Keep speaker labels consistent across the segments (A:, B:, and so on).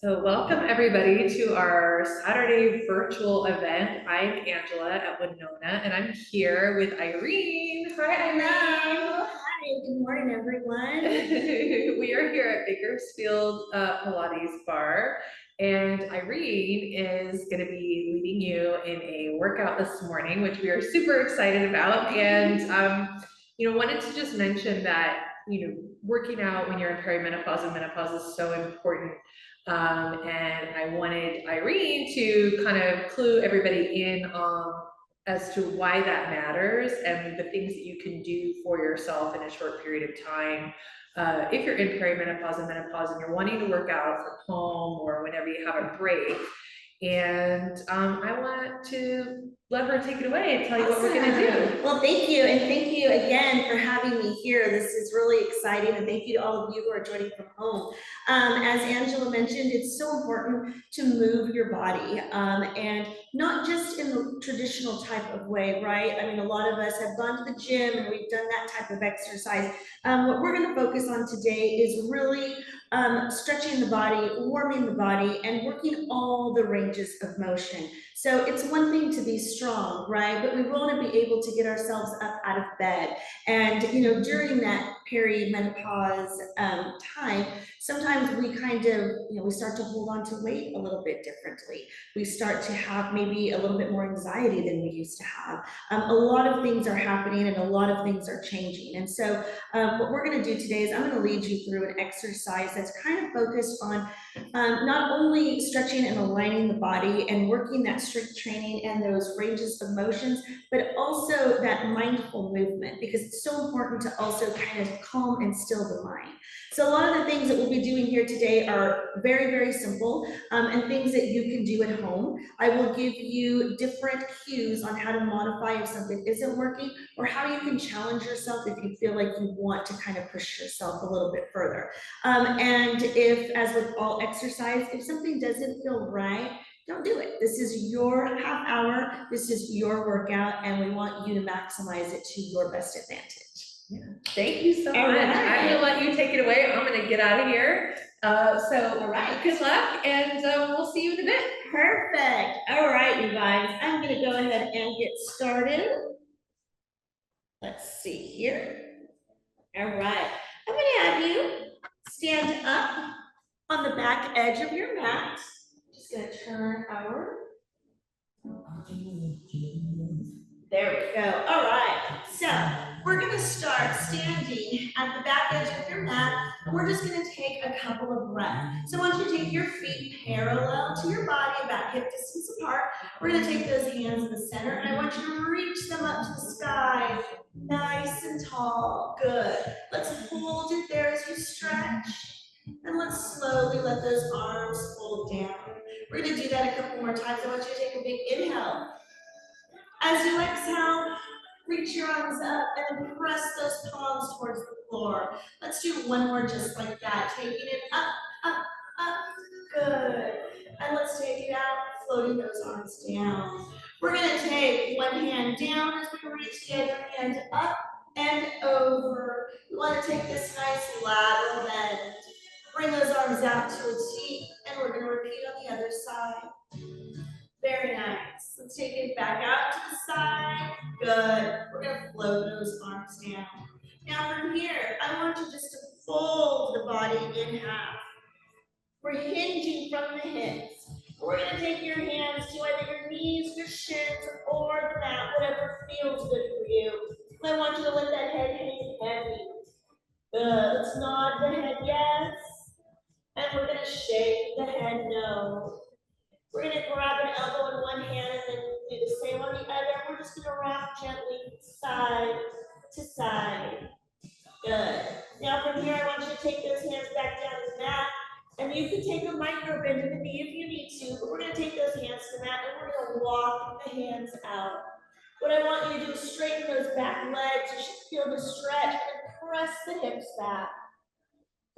A: So welcome everybody to our Saturday virtual event. I'm Angela at Winona and I'm here with Irene. Hi Irene.
B: Hello. Hi, good morning everyone.
A: We are here at Bakersfield Pilates Barre, and Irene is going to be leading you in a workout this morning, which we are super excited about. And wanted to just mention that working out when you're in perimenopause and menopause is so important. And I wanted Irene to kind of clue everybody in on as to why that matters and the things that you can do for yourself in a short period of time. If you're in perimenopause and menopause and you're wanting to work out from home or whenever you have a break. And I want to let her take it away and tell you what we're going to do.
B: Well, thank you. And thank you again for having me here. This is really exciting. And thank you to all of you who are joining from home. As Angela mentioned, it's so important to move your body and not just in the traditional type of way, right? I mean, a lot of us have gone to the gym and we've done that type of exercise. What we're going to focus on today is really stretching the body, warming the body, and working all the ranges of motion. So it's one thing to be strong, right? But we want to be able to get ourselves up out of bed. And, during that perimenopause time, sometimes we kind of, we start to hold on to weight a little bit differently. We start to have maybe a little bit more anxiety than we used to have. A lot of things are happening and a lot of things are changing. And so what we're going to do today is I'm going to lead you through an exercise that's kind of focused on not only stretching and aligning the body and working that strength training and those ranges of motions, but also that mindful movement, because it's so important to also kind of calm and still the mind. So a lot of the things that we'll be doing here today are very, very simple and things that you can do at home. I will give you different cues on how to modify if something isn't working, or how you can challenge yourself if you feel like you want to kind of push yourself a little bit further. And if, as with all exercise, if something doesn't feel right, don't do it. This is your half hour, this is your workout, and we want you to maximize it to your best advantage.
A: Yeah. Thank you so much.
B: Right.
A: I'm gonna let you take it away. I'm gonna get out of here. All right, good luck, and we'll see you in a bit.
B: Perfect. All right, you guys, I'm gonna go ahead and get started. Let's see here. All right, I'm gonna have you stand up on the back edge of your mat. Just gonna turn our. There we go. All right. So we're going to start standing at the back edge of your mat, and we're just going to take a couple of breaths. So I want you to take your feet parallel to your body, about hip distance apart. We're going to take those hands in the center, and I want you to reach them up to the sky, nice and tall. Good. Let's hold it there as you stretch. And let's slowly let those arms fold down. We're going to do that a couple more times. I want you to take a big inhale. As you exhale, reach your arms up and press those palms towards the floor. Let's do one more just like that. Taking it up, up, up. Good. And let's take it out, floating those arms down. We're going to take one hand down as we reach the other hand up and over. We want to take this nice lateral bend. Bring those arms out to a T, and we're going to repeat on the other side. Very nice. Let's take it back out to the side. Good. We're going to float those arms down. Now from here, I want you just to fold the body in half. We're hinging from the hips. We're going to take your hands to either your knees, your shins, or the mat, whatever feels good for you. I want you to let that head hang heavy. Good. Let's nod the head yes. And we're going to shake the head no. We're going to grab an elbow in one hand and then do the same on the other. We're just going to rock gently side to side. Good. Now from here, I want you to take those hands back down to the mat. And you can take a micro bend in the knee if you need to. But we're going to take those hands to the mat and we're going to walk the hands out. What I want you to do is straighten those back legs. You should feel the stretch and press the hips back.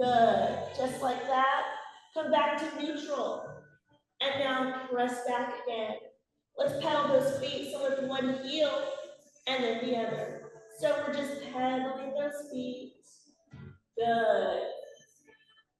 B: Good. Just like that. Come back to neutral. And now press back again. Let's pedal those feet. So with one heel and then the other. So we're just pedaling those feet. Good.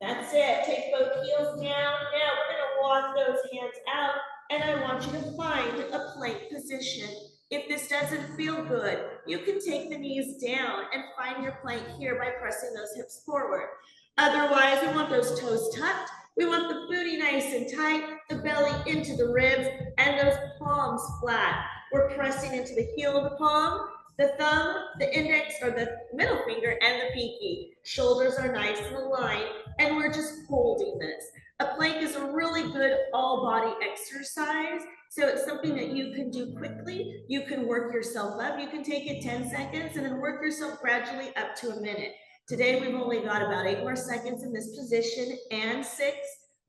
B: That's it. Take both heels down. Now we're gonna walk those hands out, and I want you to find a plank position. If this doesn't feel good, you can take the knees down and find your plank here by pressing those hips forward. Otherwise, we want those toes tucked. We want the booty nice and tight, the belly into the ribs, and those palms flat. We're pressing into the heel of the palm, the thumb, the index, or the middle finger, and the pinky. Shoulders are nice and aligned, and we're just holding this. A plank is a really good all-body exercise, so it's something that you can do quickly. You can work yourself up. You can take it 10 seconds and then work yourself gradually up to a minute. Today, we've only got about 8 more seconds in this position, and 6,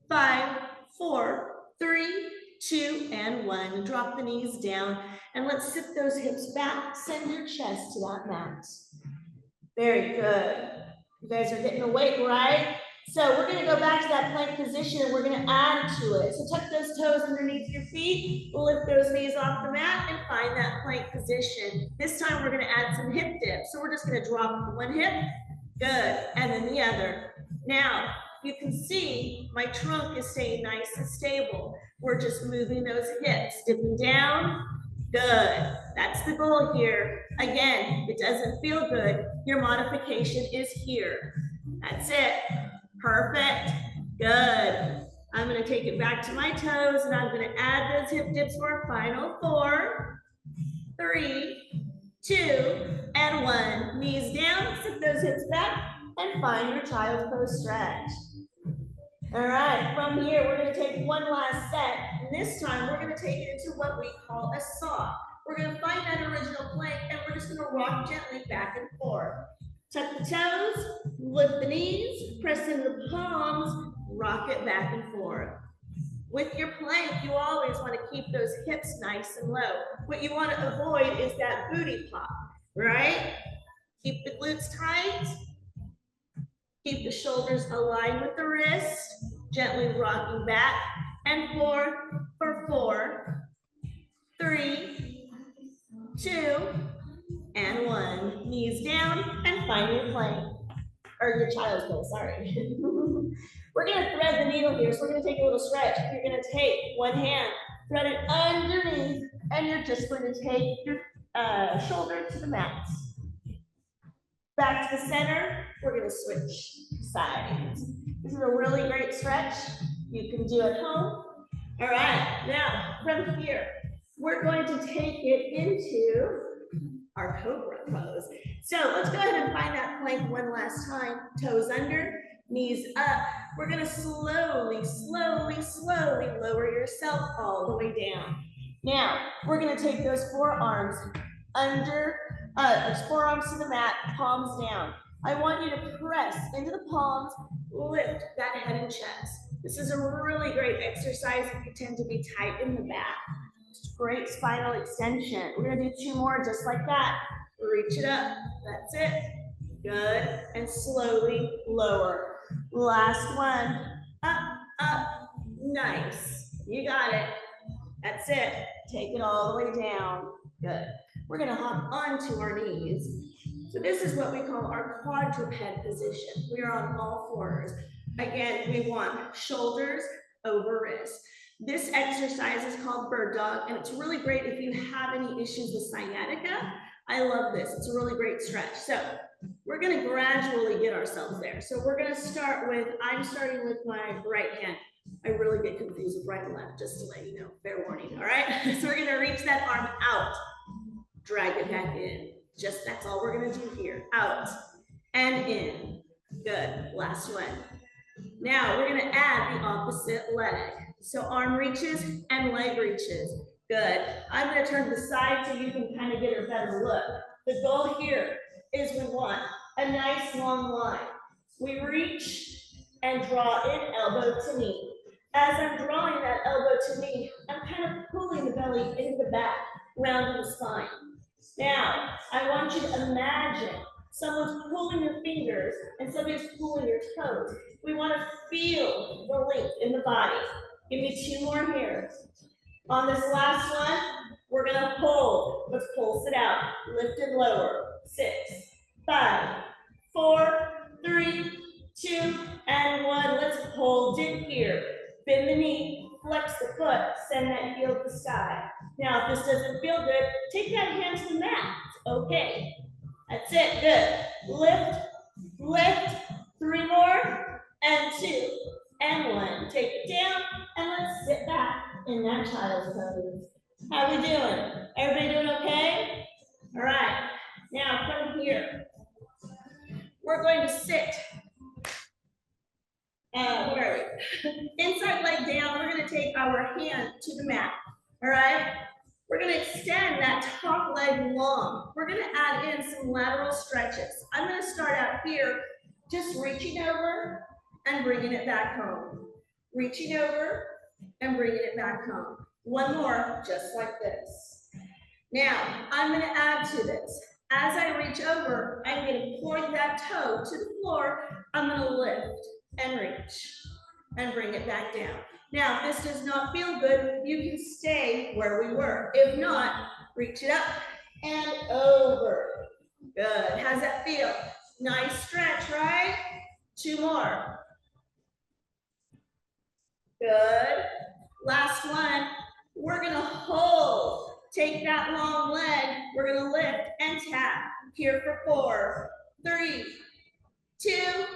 B: 5, 4, 3, 2, and 1. Drop the knees down, and let's sit those hips back. Send your chest to that mat. Very good. You guys are getting awake, right? So we're gonna go back to that plank position, and we're gonna add to it. So tuck those toes underneath your feet, lift those knees off the mat, and find that plank position. This time we're gonna add some hip dips. So we're just gonna drop one hip, good, and then the other. Now, you can see my trunk is staying nice and stable. We're just moving those hips, dipping down, good. That's the goal here. Again, if it doesn't feel good, your modification is here. That's it. Perfect. Good. I'm going to take it back to my toes, and I'm going to add those hip dips for our final 4, 3, 2, and 1. Knees down, sit those hips back, and find your child's pose stretch. All right, from here, we're going to take one last set. And this time, we're going to take it into what we call a saw. We're going to find that original plank, and we're just going to rock gently back and forth. Tuck the toes, lift the knees, press into the palms, rock it back and forth. With your plank, you always want to keep those hips nice and low. What you want to avoid is that booty pop, right? Keep the glutes tight. Keep the shoulders aligned with the wrist, gently rocking back and forth for 4, 3, 2, and 1. Knees down and find your plank, or your child's pose, sorry. We're gonna thread the needle here, so we're gonna take a little stretch. You're gonna take one hand, thread it underneath, and you're just going to take your shoulder to the mat. Back to the center, we're gonna switch sides. This is a really great stretch you can do at home. All right, now from here, we're going to take it into our cobra pose. So let's go ahead and find that plank one last time. Toes under, knees up. We're gonna slowly, slowly, slowly lower yourself all the way down. Now, we're gonna take those forearms under, forearms to the mat, palms down. I want you to press into the palms, lift that head and chest. This is a really great exercise if you tend to be tight in the back. Great spinal extension. We're gonna do 2 more just like that. Reach it up, that's it. Good, and slowly lower. Last one, up, up, nice. You got it, that's it. Take it all the way down, good. We're gonna hop onto our knees. So this is what we call our quadruped position. We are on all fours. Again, we want shoulders over wrists. This exercise is called bird dog, and it's really great if you have any issues with sciatica. I love this, it's a really great stretch. So we're gonna gradually get ourselves there. So we're gonna start with, I'm starting with my right hand. I really get confused with right and left, just to let you know, fair warning, all right? So we're gonna reach that arm out, drag it back in. Just, that's all we're gonna do here. Out and in, good, last one. Now we're gonna add the opposite leg. So arm reaches and leg reaches, good. I'm gonna turn to the side so you can kind of get a better look. The goal here is we want a nice long line. We reach and draw in elbow to knee. As I'm drawing that elbow to knee, I'm kind of pulling the belly into the back, rounding the spine. Now, I want you to imagine someone's pulling your fingers and somebody's pulling your toes. We want to feel the length in the body. Give me 2 more here. On this last one, we're going to hold. Let's pulse it out. Lift and lower. 6, 5, 4, 3, 2, and 1. here. Bend the knee, flex the foot, send that heel to the sky. Now, if this doesn't feel good, take that hand to the mat. Okay, that's it, good. Lift, lift, 3 more, and 2, and 1. Take it down, and let's sit back in that child's pose. How we doing? Everybody doing okay? All right, now from here, we're going to sit. Where are we? Inside leg down, we're gonna take our hand to the mat, all right? We're gonna extend that top leg long. We're gonna add in some lateral stretches. I'm gonna start out here, just reaching over and bringing it back home. Reaching over and bringing it back home. One more, just like this. Now, I'm gonna add to this. As I reach over, I'm gonna point that toe to the floor. I'm gonna lift and reach and bring it back down. Now, if this does not feel good, you can stay where we were. If not, reach it up and over. Good. How's that feel? Nice stretch, right? 2 more. Good. Last one. We're gonna hold. Take that long leg. We're gonna lift and tap. Here for 4, 3, 2,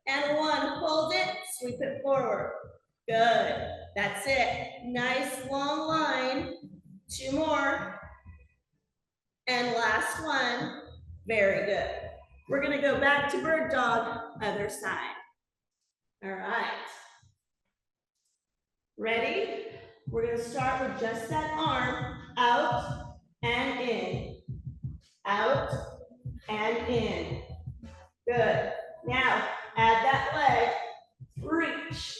B: and 1. Hold it, sweep it forward. Good. That's it. Nice long line. 2 more. And last one. Very good. We're going to go back to bird dog, other side. All right. Ready? We're going to start with just that arm. Out and in. Out and in. Good. Now, add that leg. Reach.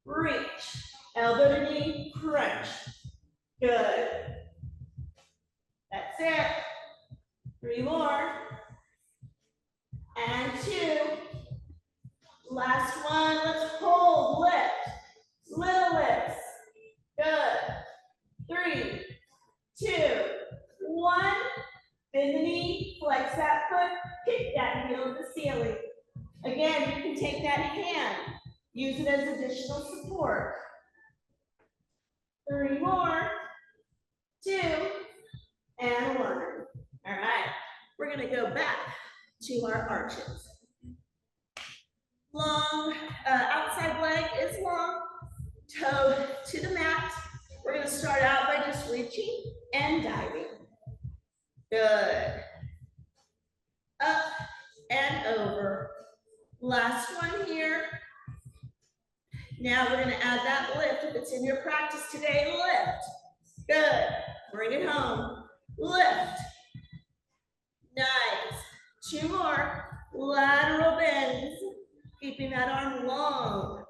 B: Reach. Elbow to knee, crunch. Good. That's it. 3 more. And 2. Last one. Let's hold. Lift. Little lifts. Good. 3, 2, 1. Bend the knee, flex that foot, kick that heel to the ceiling. Again, you can take that hand, use it as additional support. 3 more, 2, and 1. All right, we're gonna go back to our arches. Long, outside leg is long, toe to the mat. We're gonna start out by just reaching and diving. Good. Up and over. Last one here. Now we're going to add that lift. If it's in your practice today, lift. Good. Bring it home. Lift. Nice. 2 more. Lateral bends. Keeping that arm long.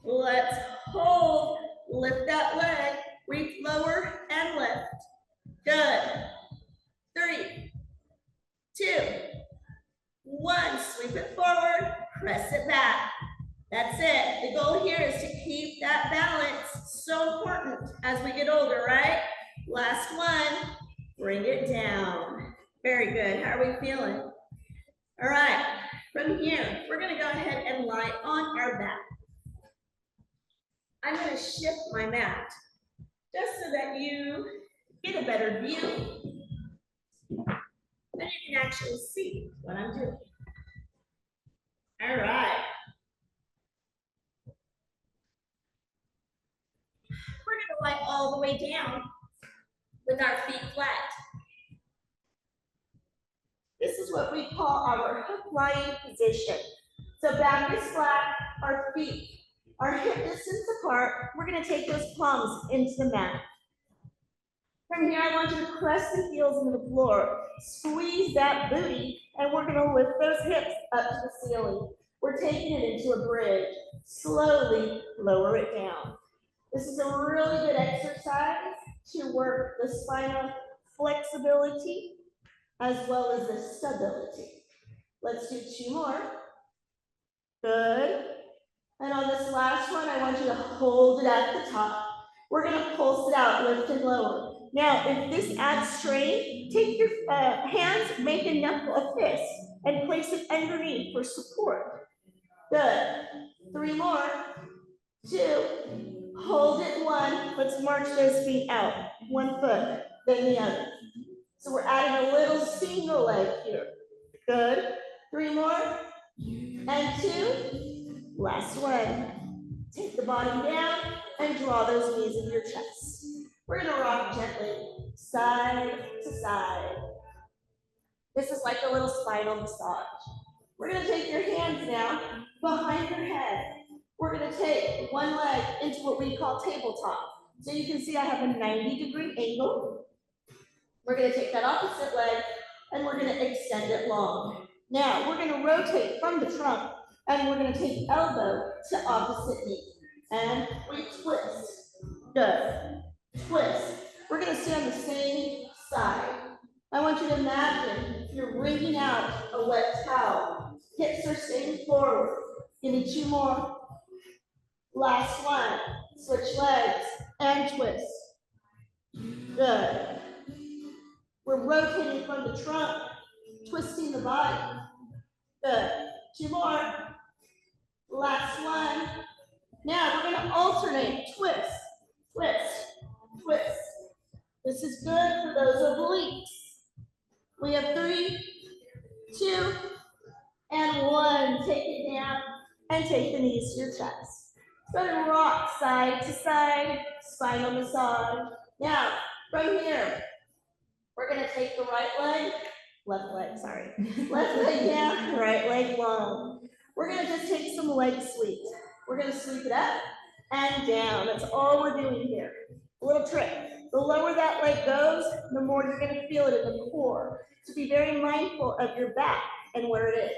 B: Let's hold. Lift that leg. Reach lower and lift. Good. 3, 2, 1. Sweep it forward, press it back. That's it. The goal here is to keep that balance. So important as we get older, right? Last one. Bring it down. Very good. How are we feeling? All right. From here, we're going to go ahead and lie on our back. I'm going to shift my mat just so that you get a better view. Then you can actually see what I'm doing. All right. We're going to lie all the way down with our feet flat. This is what we call our hip lying position. So back is flat, our feet are hip distance apart. We're going to take those palms into the mat. From here, I want you to press the heels into the floor. Squeeze that booty, and we're going to lift those hips up to the ceiling. We're taking it into a bridge. Slowly lower it down. This is a really good exercise to work the spinal flexibility as well as the stability. Let's do 2 more. Good. And on this last one, I want you to hold it at the top. We're going to pulse it out, lift and lower. Now, if this adds strain, take your hands, make enough of this, and place it underneath for support. Good. 3 more, 2, hold it, 1. Let's march those feet out, 1 foot, then the other. So we're adding a little single leg here. Good. 3 more, and 2. Last one. Take the bottom down and draw those knees into your chest. We're gonna rock gently, side to side. This is like a little spinal massage. We're gonna take your hands now behind your head. We're gonna take one leg into what we call tabletop. So you can see I have a 90-degree angle. We're gonna take that opposite leg and we're gonna extend it long. Now we're gonna rotate from the trunk and we're gonna take elbow to opposite knee. And we twist. Good. Twist. We're gonna stay on the same side. I want you to imagine you're wringing out a wet towel. Hips are staying forward. Give me 2 more. Last one. Switch legs and twist. Good. We're rotating from the trunk, twisting the body. Good. 2 more. Last one. Now we're going to alternate. Twist, twist, twist. This is good for those obliques. We have 3, 2, and 1. Take it down and take the knees to your chest. Go to rock side to side, spinal massage. Now, from here, we're going to take the right leg, left leg down, right leg long. We're going to just take some leg sweeps. We're going to sweep it up and down. That's all we're doing here. A little trick. The lower that leg goes, the more you're going to feel it in the core. So be very mindful of your back and where it is.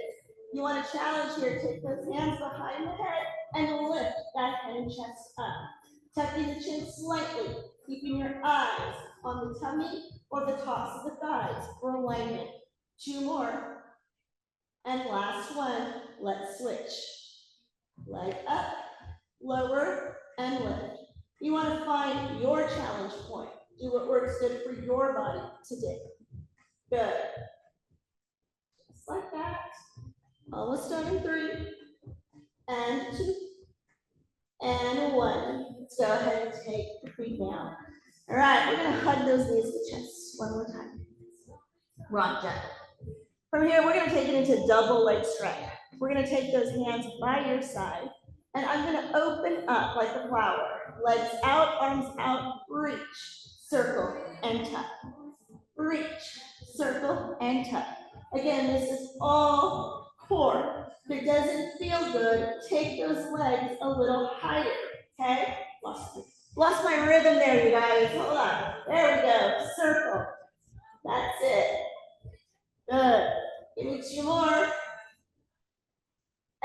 B: You want to challenge here, take those hands behind the head and lift that head and chest up. Tucking the chin slightly, keeping your eyes on the tummy or the tops of the thighs for alignment. 2 more. And last one, let's switch. Leg up, lower, and lift. You want to find your challenge point. Do what works good for your body today. Good. Just like that. Almost done in 3, and 2, and 1. Let's go ahead and take the feet down. All right, we're going to hug those knees to the chest one more time. Rock gently. From here, we're going to take it into double leg stretch. We're going to take those hands by your side, and I'm going to open up like a flower. Legs out, arms out, reach, circle, and tuck. Reach, circle, and tuck. Again, this is all core. If it doesn't feel good, take those legs a little higher, okay? Lost my rhythm there, you guys. Hold on. There we go. Circle. That's it. Good. Give me 2 more.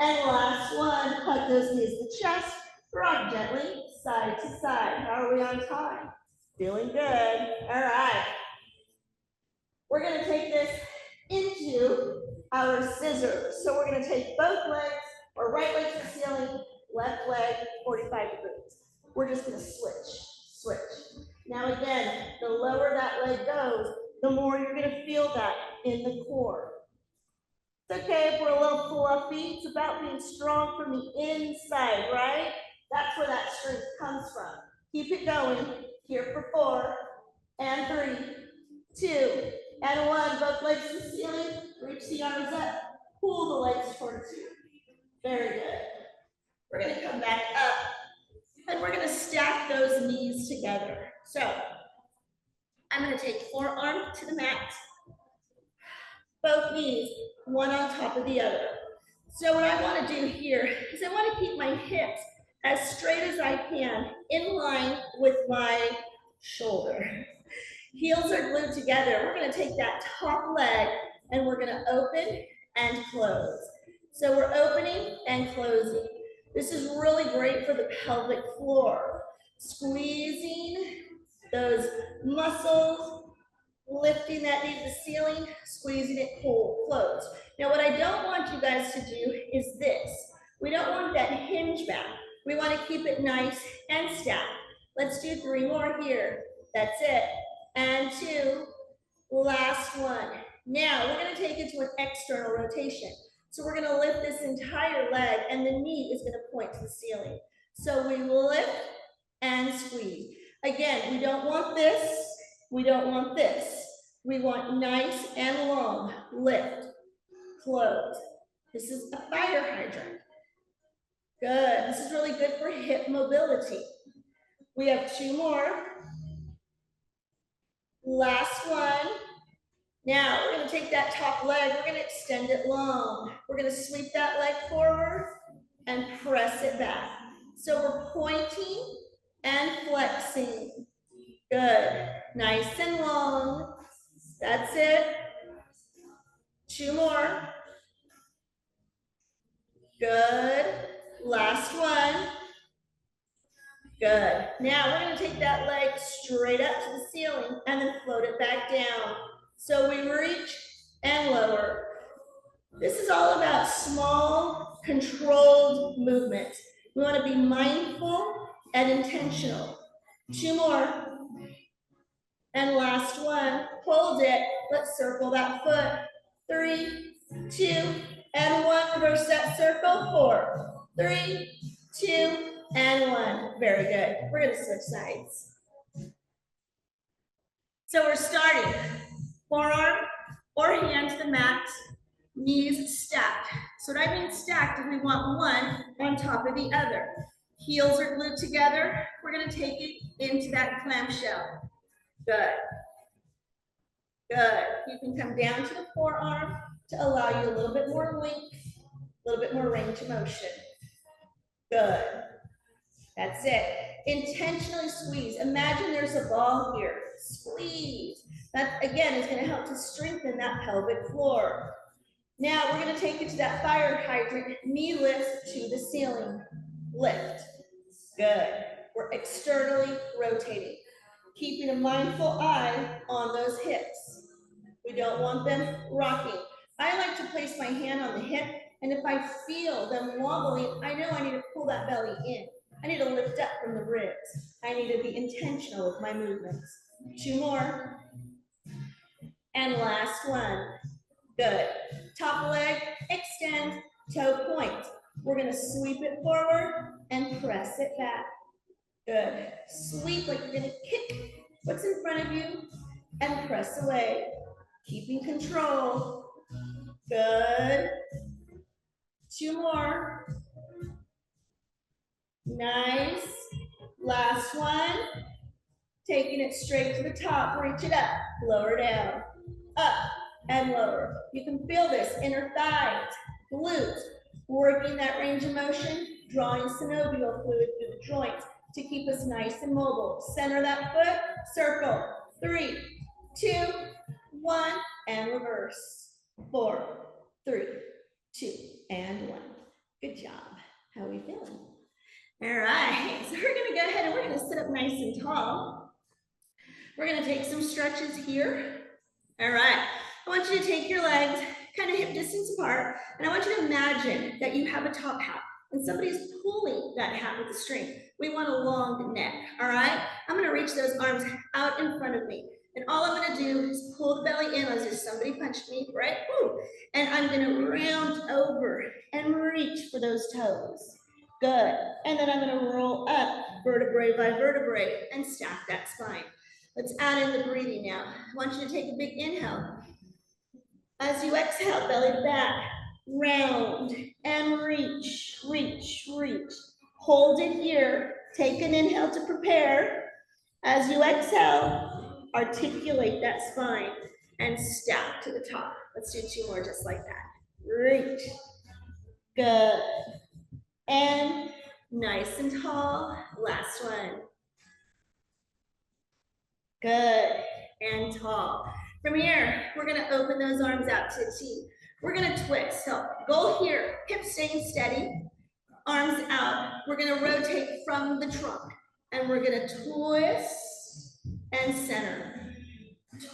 B: And last one. Hug those knees to the chest. Rock gently, side to side. How are we on time? Feeling good. All right. We're going to take this into our scissors. So we're going to take both legs, or right leg to the ceiling, left leg 45 degrees. We're just going to switch, switch. Now again, the lower that leg goes, the more you're going to feel that in the core. It's okay if we're a little fluffy. It's about being strong from the inside, right? That's where that strength comes from. Keep it going. Here for 4, and 3, 2, and 1. Both legs to the ceiling. Reach the arms up. Pull the legs towards you. Very good. We're going to come back up. And we're going to stack those knees together. So I'm going to take forearm to the mat. Both knees, one on top of the other. So what I want to do here is I want to keep my hips as straight as I can in line with my shoulder. Heels are glued together. We're going to take that top leg and we're going to open and close. So we're opening and closing. This is really great for the pelvic floor. Squeezing those muscles, lifting that knee to the ceiling, squeezing it closed. Now what I don't want you guys to do is this. We don't want that hinge back. We want to keep it nice and stacked. Let's do 3 more here. That's it. And 2. Last one. Now we're going to take it to an external rotation. So we're gonna lift this entire leg and the knee is gonna point to the ceiling. So we lift and squeeze. Again, we don't want this, we don't want this. We want nice and long. Lift, close. This is a fire hydrant. Good, this is really good for hip mobility. We have 2 more. Last one. Now we're gonna take that top leg, we're gonna extend it long. We're gonna sweep that leg forward and press it back. So we're pointing and flexing. Good, nice and long. That's it. 2 more. Good, last one. Good. Now we're gonna take that leg straight up to the ceiling and then float it back down. So we reach and lower. This is all about small, controlled movements. We want to be mindful and intentional. 2 more. And last one. Hold it. Let's circle that foot. 3, 2, and 1. Reverse that circle. 4, 3, 2, and 1. Very good. We're going to switch sides. So we're starting. Forearm or hand to the mat. Knees stacked. So what I mean stacked is we want one on top of the other. Heels are glued together. We're going to take it into that clamshell. Good. Good. You can come down to the forearm to allow you a little bit more length, a little bit more range of motion. Good. That's it. Intentionally squeeze. Imagine there's a ball here. Squeeze. That, again, is going to help to strengthen that pelvic floor. Now we're going to take it to that fire hydrant, knee lift to the ceiling. Lift. Good. We're externally rotating, keeping a mindful eye on those hips. We don't want them rocking. I like to place my hand on the hip, and if I feel them wobbling, I know I need to pull that belly in. I need to lift up from the ribs. I need to be intentional with my movements. 2 more. And last one. Good. Top leg, extend, toe point. We're going to sweep it forward and press it back. Good. Sweep like you're going to kick what's in front of you and press away. Keeping control. Good. 2 more. Nice. Last one. Taking it straight to the top. Reach it up. Lower down. Up and lower. You can feel this inner thighs, glutes, working that range of motion, drawing synovial fluid through the joints to keep us nice and mobile. Center that foot, circle. 3, 2, 1, and reverse. 4, 3, 2, and 1. Good job. How are we feeling? All right, so we're gonna go ahead and we're gonna sit up nice and tall. We're gonna take some stretches here. All right. I want you to take your legs kind of hip distance apart, and I want you to imagine that you have a top hat and somebody's pulling that hat with a string. We want a long neck, all right? I'm gonna reach those arms out in front of me, and all I'm gonna do is pull the belly in as if somebody punched me, right? Woo. And I'm gonna round over and reach for those toes. Good. And then I'm gonna roll up vertebrae by vertebrae and stack that spine. Let's add in the breathing now. I want you to take a big inhale. As you exhale, belly back, round, and reach, reach, reach. Hold it here. Take an inhale to prepare. As you exhale, articulate that spine and stack to the top. Let's do 2 more just like that. Reach. Good. And nice and tall. Last one. Good. And tall. From here, we're going to open those arms out to a T. We're going to twist. So goal here, hips staying steady, arms out. We're going to rotate from the trunk, and we're going to twist and center.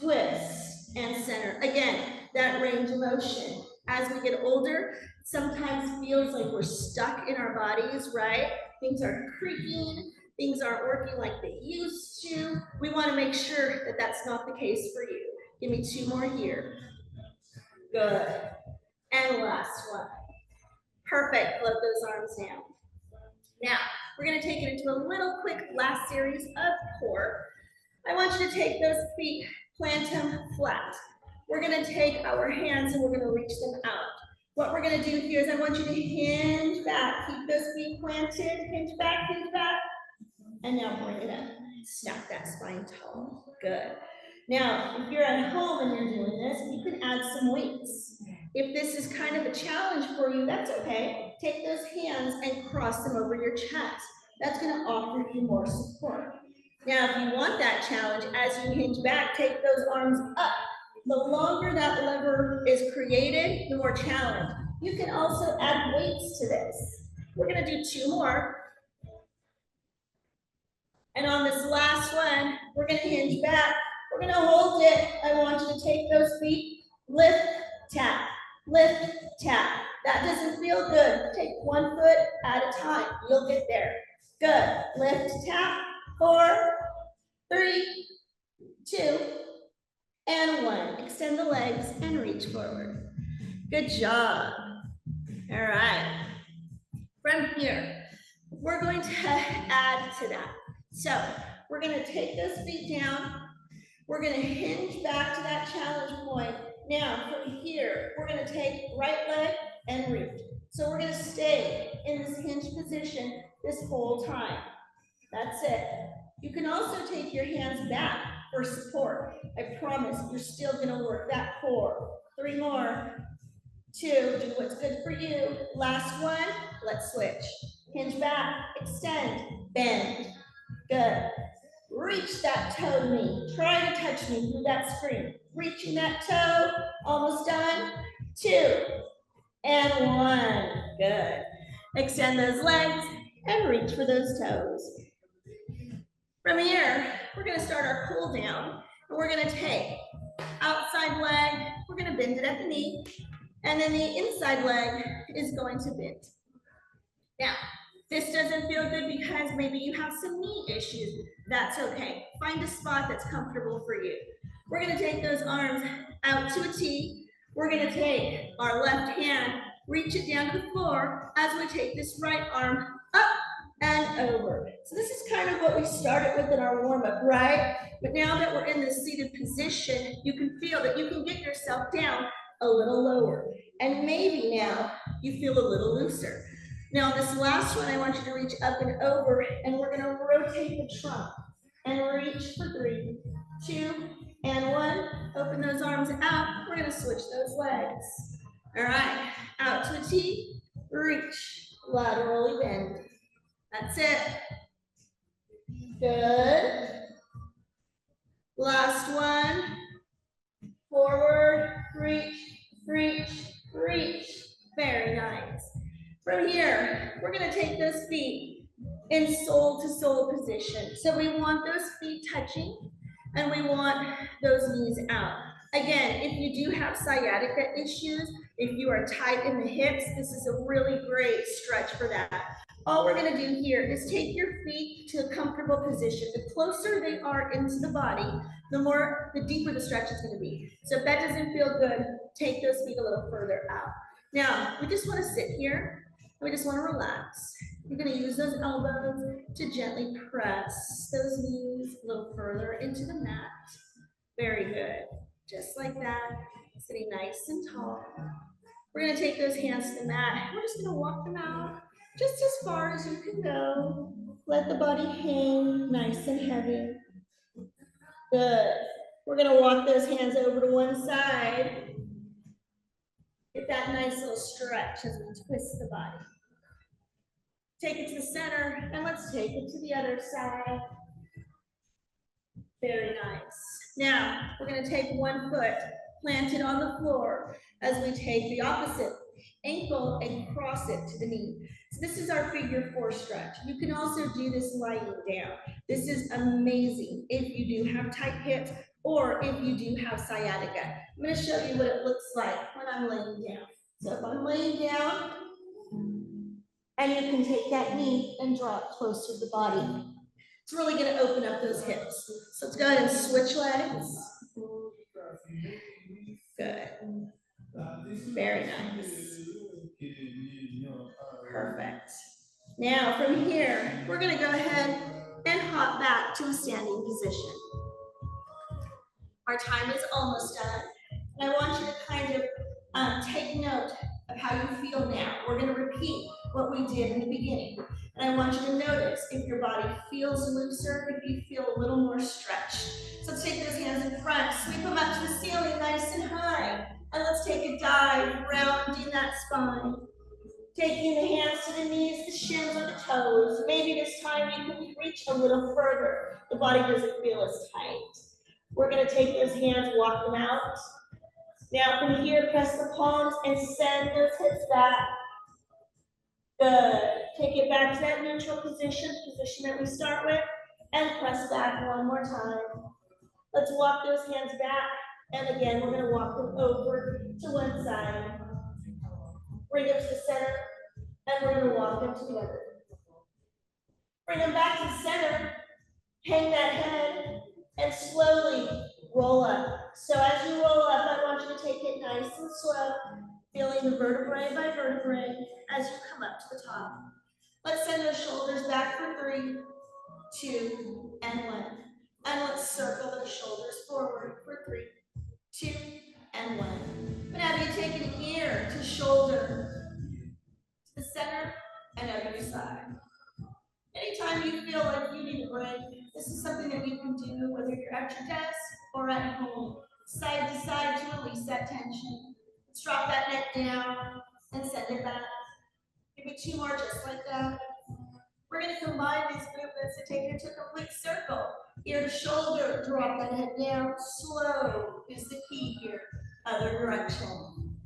B: Twist and center. Again, that range of motion. As we get older, sometimes feels like we're stuck in our bodies, right? Things are creaking. Things aren't working like they used to. We want to make sure that that's not the case for you. Give me 2 more here. Good. And last one. Perfect, float those arms down. Now, we're gonna take it into a little quick last series of core. I want you to take those feet, plant them flat. We're gonna take our hands and we're gonna reach them out. What we're gonna do here is I want you to hinge back. Keep those feet planted, hinge back, and now bring it up. Stack that spine tall, good. Now, if you're at home and you're doing this, you can add some weights. If this is kind of a challenge for you, that's okay. Take those hands and cross them over your chest. That's gonna offer you more support. Now, if you want that challenge, as you hinge back, take those arms up. The longer that lever is created, the more challenge. You can also add weights to this. We're gonna do 2 more. And on this last one, we're gonna hinge back. We're gonna hold it. I want you to take those feet, lift, tap, lift, tap. That doesn't feel good. Take 1 foot at a time. You'll get there. Good. Lift, tap, 4, 3, 2, and 1. Extend the legs and reach forward. Good job. All right. From here, we're going to add to that. So we're going to take those feet down. We're going to hinge back to that challenge point. Now from here, we're going to take right leg and reach. So we're going to stay in this hinge position this whole time. That's it. You can also take your hands back for support. I promise you're still going to work that core. 3 more. 2, do what's good for you. Last one, let's switch. Hinge back, extend, bend. Good. Reach that toe knee. Try to touch me through that screen. Reaching that toe, almost done. 2, and 1. Good. Extend those legs and reach for those toes. From here, we're gonna start our cool down. And we're gonna take outside leg, we're gonna bend it at the knee, and then the inside leg is going to bend. Now, this doesn't feel good because maybe you have some knee issues. That's okay. Find a spot that's comfortable for you. We're gonna take those arms out to a T. We're gonna take our left hand, reach it down to the floor as we take this right arm up and over. So this is kind of what we started with in our warm-up, right? But now that we're in this seated position, you can feel that you can get yourself down a little lower. And maybe now you feel a little looser. Now this last one, I want you to reach up and over, and we're gonna rotate the trunk and reach for 3, 2, and 1. Open those arms out. We're gonna switch those legs. All right, out to a T, reach, laterally bend. That's it. Good. Last one. Forward, reach, reach, reach. Very nice. From here, we're gonna take those feet in sole to sole position. So we want those feet touching and we want those knees out. Again, if you do have sciatica issues, if you are tight in the hips, this is a really great stretch for that. All we're gonna do here is take your feet to a comfortable position. The closer they are into the body, the deeper the stretch is gonna be. So if that doesn't feel good, take those feet a little further out. Now, we just wanna sit here. We just wanna relax. You're gonna use those elbows to gently press those knees a little further into the mat. Very good. Just like that, sitting nice and tall. We're gonna take those hands to the mat. We're just gonna walk them out just as far as you can go. Let the body hang nice and heavy. Good. We're gonna walk those hands over to one side. Get that nice little stretch as we twist the body. Take it to the center, and let's take it to the other side. Very nice. Now, we're gonna take 1 foot, plant it on the floor as we take the opposite ankle and cross it to the knee. So this is our figure 4 stretch. You can also do this lying down. This is amazing if you do have tight hips or if you do have sciatica. I'm gonna show you what it looks like when I'm laying down. So if I'm laying down, and you can take that knee and draw it closer to the body. It's really gonna open up those hips. So let's go ahead and switch legs. Good. Very nice. Perfect. Now from here, we're gonna go ahead and hop back to a standing position. Our time is almost done. And I want you to kind of take note of how you feel now. We're gonna repeat what we did in the beginning. And I want you to notice if your body feels looser, if you feel a little more stretched. So let's take those hands in front, sweep them up to the ceiling nice and high. And let's take a dive, rounding that spine. Taking the hands to the knees, the shins, or the toes. Maybe this time you can reach a little further. The body doesn't feel as tight. We're gonna take those hands, walk them out. Now from here, press the palms and send those hips back. Good. Take it back to that neutral position that we start with, and press back one more time. Let's walk those hands back, and again, we're gonna walk them over to one side. Bring them to the center, and we're gonna walk them together. Bring them back to the center, hang that head, and slowly roll up. So as you roll up, I want you to take it nice and slow, feeling the vertebrae by vertebrae as you come up to the top. Let's send those shoulders back for 3, 2, and 1. And let's circle those shoulders forward for 3, 2, and 1. But now you take an ear to shoulder, to the center, and other side. Anytime you feel like you need a break, this is something that you can do whether you're at your desk or at home, side to side to release that tension. Let's drop that neck down and send it back. Give me 2 more just like that. We're going to combine these movements and take it into a complete circle. Ear to shoulder, drop that head down. Slow is the key here. Other direction.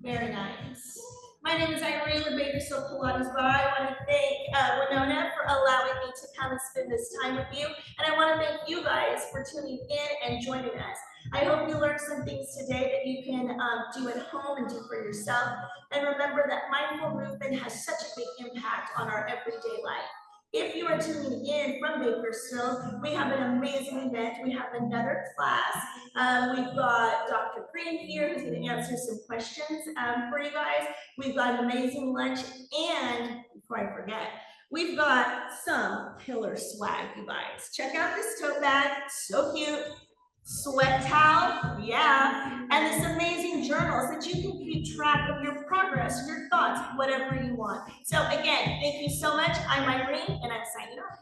B: Very nice. My name is Irene with Pilates Barre. I want to thank Winona for allowing me to come and spend this time with you. And I want to thank you guys for tuning in and joining us. I hope you learned some things today that you can do at home and do for yourself. And remember that mindful movement has such a big impact on our everyday life. If you are tuning in from Bakersfield, we have an amazing event. We have another class. We've got Dr. Green here who's going to answer some questions for you guys. We've got an amazing lunch, and before I forget, we've got some killer swag, you guys. Check out this tote bag, so cute. Sweat towel, yeah, and this amazing journals that you can keep track of your progress, your thoughts, whatever you want. So again, thank you so much. I'm Irene, and I'm signing off.